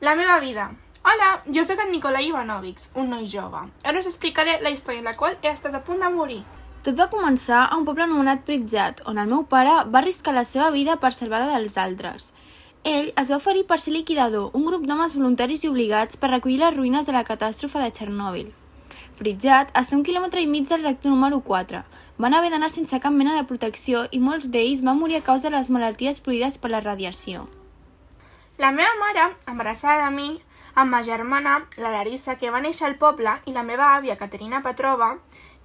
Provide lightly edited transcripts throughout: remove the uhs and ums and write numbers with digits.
La meva vida. Hola, jo sóc en Nikolai Ivanovics, un noi jove. Ara us explicaré la història en la qual he estat a punt de morir. Tot va començar a un poble anomenat Pripyat, on el meu pare va arriscar la seva vida per salvar-la dels altres. Ell es va oferir per ser liquidador, un grup d'homes voluntaris i obligats per recollir les ruïnes de la catàstrofe de Txernòbil. Pripyat està a 1,5 quilòmetres del reactor número 4. Van haver d'anar sense cap mena de protecció i molts d'ells van morir a causa de les malalties produïdes per la radiació. La meva mare, embarassada de mi, amb ma germana, la Larissa, que va néixer al poble, i la meva àvia, Caterina Petrova,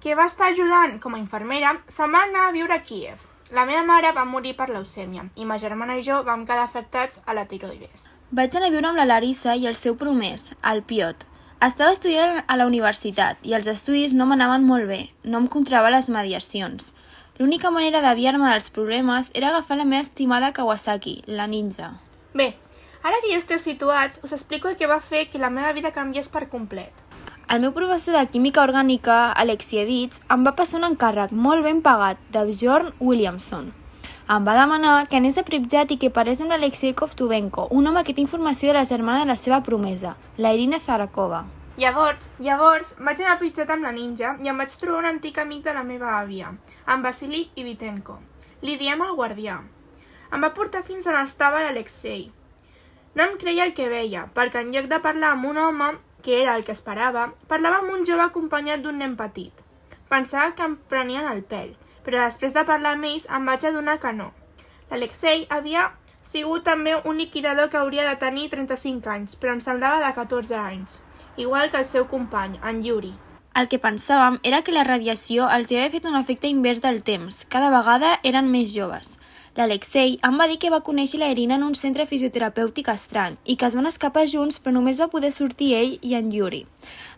que va estar ajudant com a infermera, se'n va anar a viure a Kíev. La meva mare va morir per leucèmia i ma germana i jo vam quedar afectats a la tiroides. Vaig anar a viure amb la Larissa i el seu promès, el Piot. Estava estudiant a la universitat i els estudis no m'anaven molt bé, no em contrava les mediacions. L'única manera d'aviar-me dels problemes era agafar la meva estimada Kawasaki, la Ninja. Bé, ara que ja esteu situats, us explico el que va fer que la meva vida canviés per complet. El meu professor de química orgànica, Alexievich, em va passar un encàrrec molt ben pagat de Bjorn Williamson. Em va demanar que anés a Pripyat i que parés amb l'Alexei Kovtubenko, un home que té informació de la germana de la seva promesa, la Irina Zarakova. Llavors, vaig anar a Pripyat amb la Ninja i em vaig trobar un antic amic de la meva àvia, en Vasily Ivitenko. Li diem el guardià. Em va portar fins on estava l'Alexei. No em creia el que veia, perquè en lloc de parlar amb un home, que era el que esperava, parlava amb un jove acompanyat d'un nen petit. Pensava que em prenien el pèl, però després de parlar amb ells em vaig adonar que no. L'Alexei havia sigut també un liquidador que hauria de tenir 35 anys, però em semblava de 14 anys, igual que el seu company, en Yuri. El que pensàvem era que la radiació els havia fet un efecte invers del temps, cada vegada eren més joves. L'Alexei em va dir que va conèixer la Irina en un centre fisioterapèutic estrany i que es van escapar junts però només va poder sortir ell i en Yuri.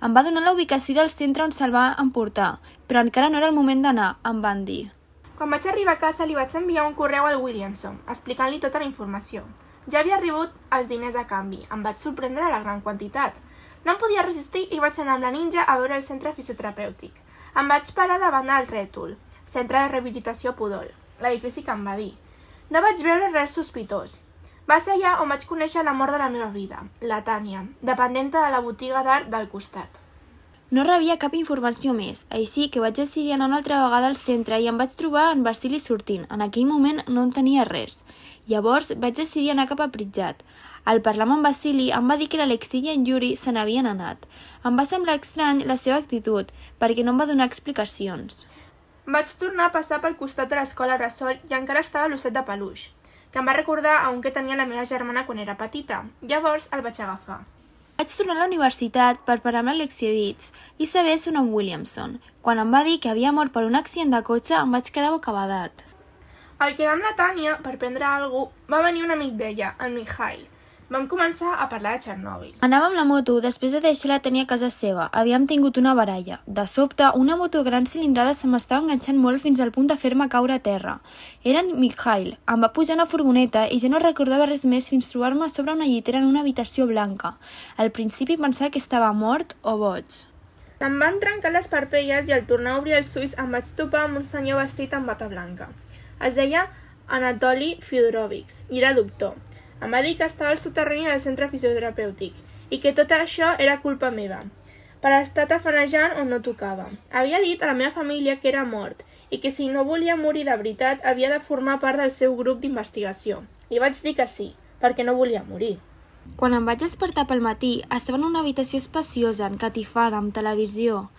Em va donar la ubicació del centre on se'l va emportar, però encara no era el moment d'anar, em van dir. Quan vaig arribar a casa li vaig enviar un correu al Williamson, explicant-li tota la informació. Ja havia rebut els diners a canvi, em vaig sorprendre la gran quantitat. No em podia resistir i vaig anar amb la Ninja a veure el centre fisioterapèutic. Em vaig parar davant del Rètol, centre de rehabilitació Podol, l'edifici que em va dir. No vaig veure res sospitós. Va ser allà on vaig conèixer l'amor de la meva vida, la Tània, dependenta de la botiga d'art del costat. No rebia cap informació més, així que vaig decidir anar una altra vegada al centre i em vaig trobar en Vasily sortint. En aquell moment no en tenia res. Llavors vaig decidir anar cap a Pripyat. Al parlar amb en Vasily em va dir que l'Alexei i en Yuri se n'havien anat. Em va semblar estrany la seva actitud, perquè no em va donar explicacions. Vaig tornar a passar pel costat de l'escola Bressol i encara estava l'osset de peluix, que em va recordar a un que tenia la meva germana quan era petita. Llavors el vaig agafar. Vaig tornar a la universitat per parar amb l'Alexievich i saber sobre en Williamson. Quan em va dir que havia mort per un accident de cotxe em vaig quedar bocabadat. Al quedar amb la Tània per prendre alguna cosa, va venir un amic d'ella, el Mikhail. Vam començar a parlar de Txernòbil. Anava amb la moto després de deixar-la tenir a casa seva. Havíem tingut una baralla. De sobte, una moto gran cilindrada se m'estava enganxant molt fins al punt de fer-me caure a terra. Era en Mikhail. Em va pujar una furgoneta i ja no recordava res més fins trobar-me sobre una llitera en una habitació blanca. Al principi pensava que estava mort o boig. Em van trencar les parpelles i al tornar a obrir els ulls em vaig topar amb un senyor vestit amb bata blanca. Es deia Anatoly Fyodorovich i era doctor. Em va dir que estava al soterrani del centre fisioterapèutic i que tot això era culpa meva, per estar tafanejant on no tocava. Havia dit a la meva família que era mort i que si no volia morir de veritat havia de formar part del seu grup d'investigació. I vaig dir que sí, perquè no volia morir. Quan em vaig despertar pel matí, estava en una habitació espaciosa, encatifada, amb televisió.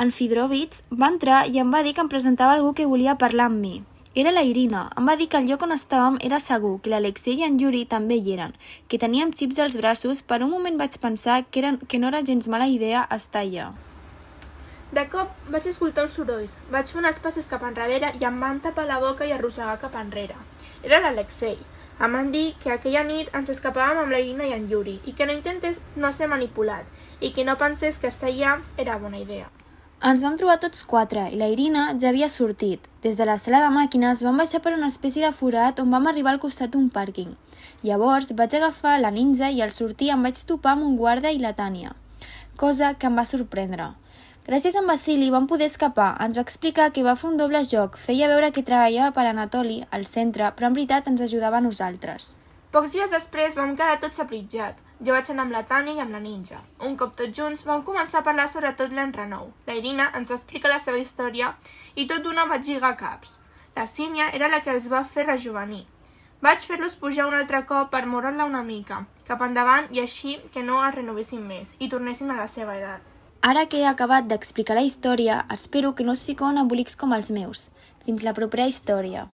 En Fyodorovich va entrar i em va dir que em presentava algú que volia parlar amb mi. Era la Irina. Em va dir que el lloc on estàvem era segur, que l'Alexei i en Yuri també hi eren, que teníem xips als braços. Per un moment vaig pensar que no era gens mala idea estar allà. De cop vaig escoltar uns sorolls, vaig fer unes passes cap enrere i em van tapar la boca i arrossegar cap enrere. Era l'Alexei. Em van dir que aquella nit ens escapàvem amb la Irina i en Yuri i que no intentés no ser manipulat i que no pensés que estar allà era bona idea. Ens vam trobar tots quatre i la Irina ja havia sortit. Des de la sala de màquines vam baixar per una espècie de forat on vam arribar al costat d'un pàrquing. Llavors vaig agafar la Ninja i al sortir em vaig topar amb un guarda i la Tània, cosa que em va sorprendre. Gràcies a en Vasily vam poder escapar. Ens va explicar que va fer un doble joc, feia veure que treballava per Anatoly al centre, però en veritat ens ajudava a nosaltres. Pocs dies després vam quedar tots a Pripyat. Jo vaig anar amb la Tània i amb la Ninja. Un cop tots junts vam començar a parlar sobre tot l'enrenou. La Irina ens va explicar la seva història i tot d'una vaig lligar caps. La Sínia era la que els va fer rejovenir. Vaig fer-los pujar un altre cop per moure-la una mica, cap endavant i així que no es renovessin més i tornessin a la seva edat. Ara que he acabat d'explicar la història, espero que no us fiqueu en embolics com els meus. Fins la propera història.